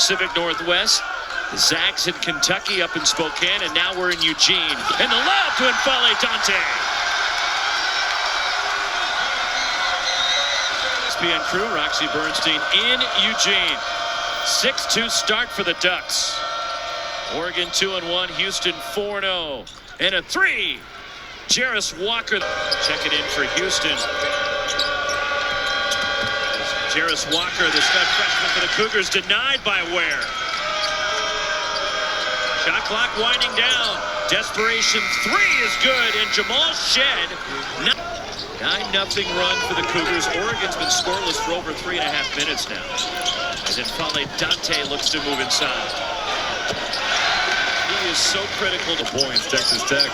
Pacific Northwest. The Zags in Kentucky, up in Spokane, and now we're in Eugene. And the lob to N'Faly Dante. ESPN crew, Roxy Bernstein in Eugene. 6-2 start for the Ducks. Oregon 2-1, Houston 4-0. And a three. Jarace Walker. Check it in for Houston. Jarace Walker, the stud freshman for the Cougars, denied by Ware. Shot clock winding down. Desperation three is good, and Jamal Shead. 9-0 run for the Cougars. Oregon's been scoreless for over 3.5 minutes now. And then N'Faly Dante looks to move inside. He is so critical to points. Texas Tech,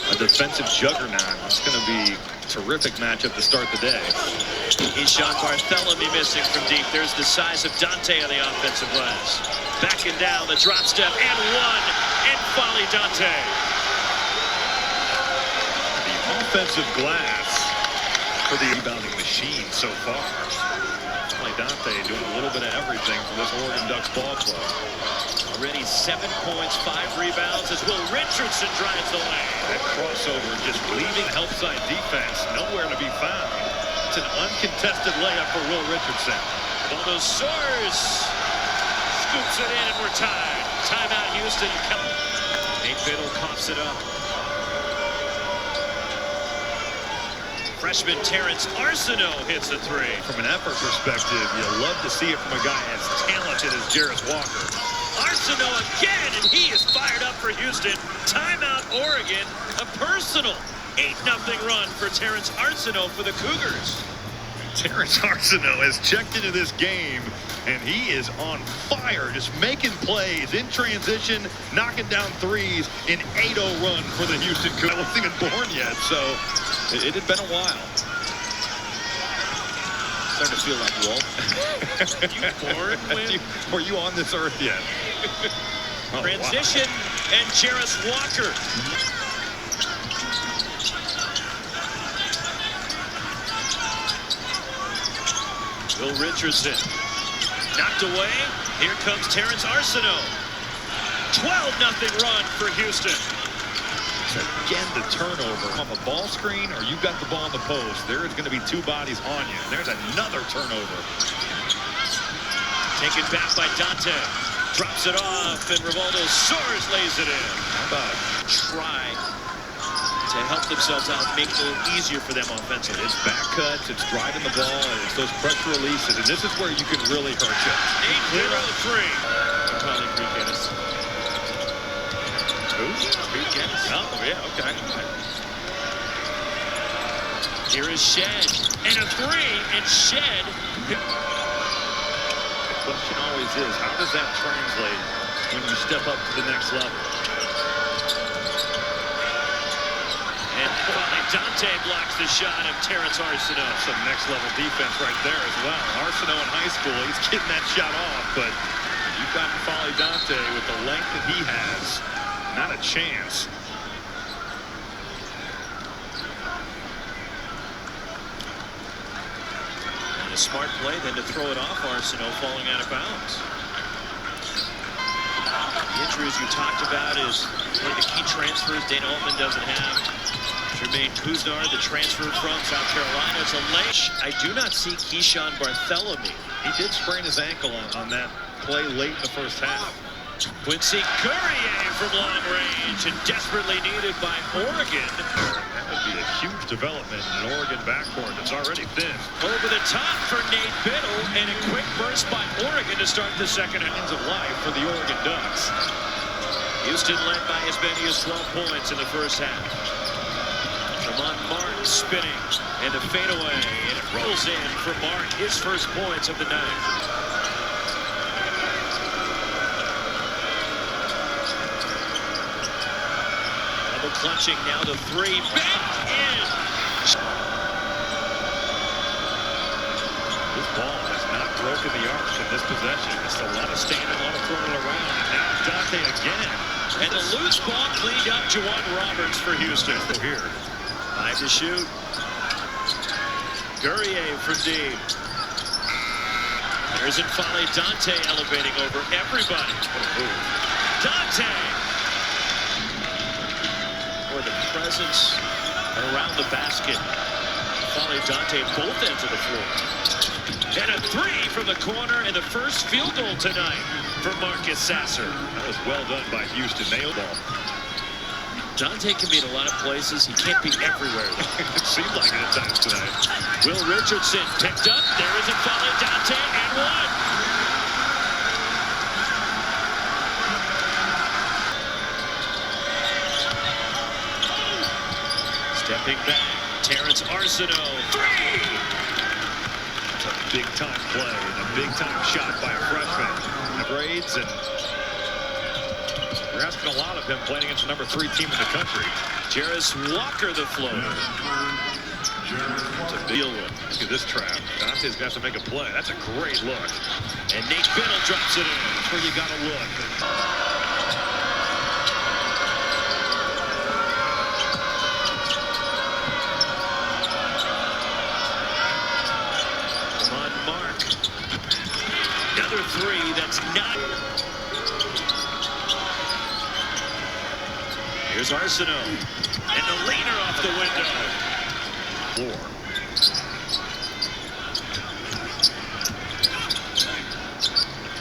a defensive juggernaut. It's going to be a terrific matchup to start the day. Keyshawn Bartholomew missing from deep. There's the size of Dante on the offensive glass. Backing down, the drop step, and one. N'Faly Dante. The offensive glass for the rebounding machine so far. N'Faly Dante doing a little bit of everything for this Oregon Ducks ball club. Already 7 points, 5 rebounds as Will Richardson drives the lane. That crossover just leaving help side defense nowhere to be found. It's an uncontested layup for Will Richardson. Baldo soars. Scoops it in, and we're tied. Timeout, Houston. Nate Biddle coughs it up. Freshman Terrence Arsenault hits a three. From an effort perspective, you love to see it from a guy as talented as Jarace Walker. Arsenault again, and he is fired up for Houston. Timeout, Oregon. A personal 8-0 run for Terrence Arsenault for the Cougars. Terrence Arsenault has checked into this game, and he is on fire, just making plays in transition, knocking down threes in 8-0 run for the Houston Cougars. I wasn't even born yet, so it had been a while. Starting to feel like Walt. You born when? Were you on this earth yet? Oh, transition, wow. And Jarace Walker. Will Richardson knocked away. Here comes Terrence Arsenault. 12-0 run for Houston. So again, the turnover on the ball screen, or you've got the ball in the post. There is going to be two bodies on you. There's another turnover. Taken back by Dante. Drops it off, and Rivaldo soars, lays it in. How about try to help themselves out, make it a little easier for them offensively. It's back cuts, it's driving the ball, and it's those pressure releases, and this is where you can really hurt you. Nate Biddle three. Calling Greek Ennis. Who? Greek Ennis? Oh, yeah, okay. Here is Shead, and a three, and Shead. The question always is, how does that translate when you step up to the next level? And finally, Dante blocks the shot of Terrence Arsenault. Some next-level defense right there as well. Arsenault in high school, he's getting that shot off, but you've got N'Faly Dante with the length that he has. Not a chance. And a smart play then to throw it off. Arsenault falling out of bounds. The injuries you talked about is one of the key transfers Dana Altman doesn't have. Jermaine Couisnard, the transfer from South Carolina. It's a late. I do not see Keyshawn Bartholomew. He did sprain his ankle on that play late in the first half. Quincy Courier from long range, and desperately needed by Oregon. That would be a huge development in an Oregon backcourt that's already thin. Over the top for Nate Biddle, and a quick burst by Oregon to start the second half of life for the Oregon Ducks. Houston led by as many as 12 points in the first half. Tremont Mark spinning, and the fadeaway, and it rolls in for Mark, his first points of the night. Clutching now to three, back in. This ball has not broken the arc in this possession. It's a lot of standing, a lot of throwing it around, and now Dante again. And the loose ball cleaned up. Juwan Roberts for Houston. Here, 5 to shoot. Courier from deep. Here's N'Faly Dante elevating over everybody. Dante! For the presence around the basket. N'Faly Dante both ends of the floor. And a three from the corner, and the first field goal tonight for Marcus Sasser. That was well done by Houston. Nailed ball. Dante can be in a lot of places. He can't be everywhere, though. It seemed like it at times tonight. Will Richardson picked up. There is N'Faly Dante and one. Stepping back, Terrence Arsenault. Three! It's a big-time play and a big-time shot by a freshman. Grades, and we're asking a lot of him playing against the number 3 team in the country. Jarris Walker, the floater. To deal with. Look at this trap. Dante's going to have to make a play. That's a great look. And Nate Biddle drops it in. That's where you got to look. Mark. Another three that's not. Here's Arsenault. And the leaner off the window.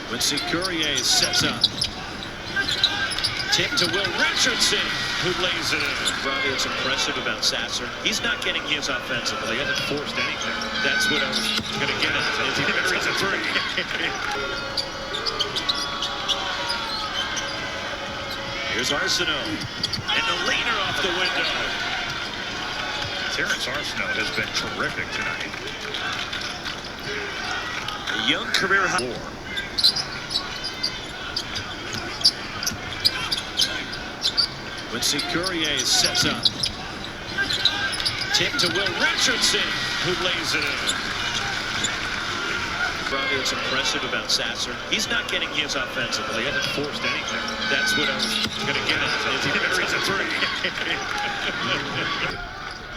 Quincy Courier sets up. Tip to Will Richardson, who lays it in. Robbie, it's impressive about Sasser. He's not getting his offensively. He hasn't forced anything. That's what I was going to get at. Is he buries a three? Here's Arsenault. And the leaner off the window. Terrence Arsenault has been terrific tonight. A young career high. Quincy Courier sets up. Tip to Will Richardson, who lays it in. Robbie, it's impressive about Sasser. He's not getting his offensively. He hasn't forced anything. That's what I was going to get at. Is he buries a three?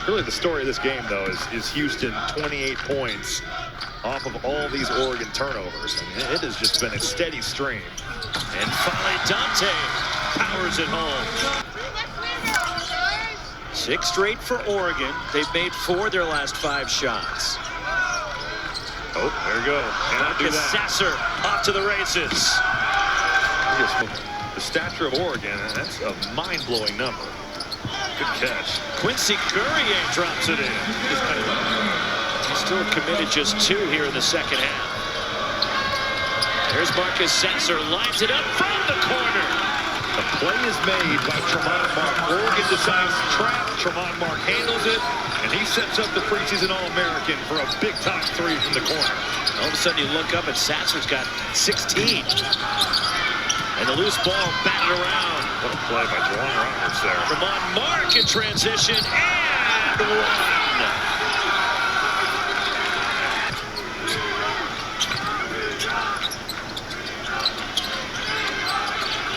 Really, the story of this game, though, is Houston 28 points off of all these Oregon turnovers. And it has just been a steady stream. And N'Faly Dante powers it home. 6 straight for Oregon. They've made 4 their last 5 shots. Oh, there you go. Cannot do that. Sasser off to the races. The stature of Oregon, that's a mind-blowing number. Good catch. Quincy Courier drops it in. He's still committed just 2 here in the second half. There's Marcus Sasser, lines it up from the corner. The play is made by Tramon Mark. Oregon decides to trap. Tramon Mark handles it, and he sets up the preseason All-American for a big-time 3 from the corner. All of a sudden, you look up, and Sasser's got 16. And the loose ball batted around. What a play by Juwan Roberts there. Tramon Mark in transition, and one.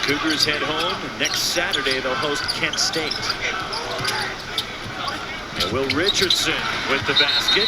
Cougars head home. Next Saturday, they'll host Kent State. And Will Richardson with the basket.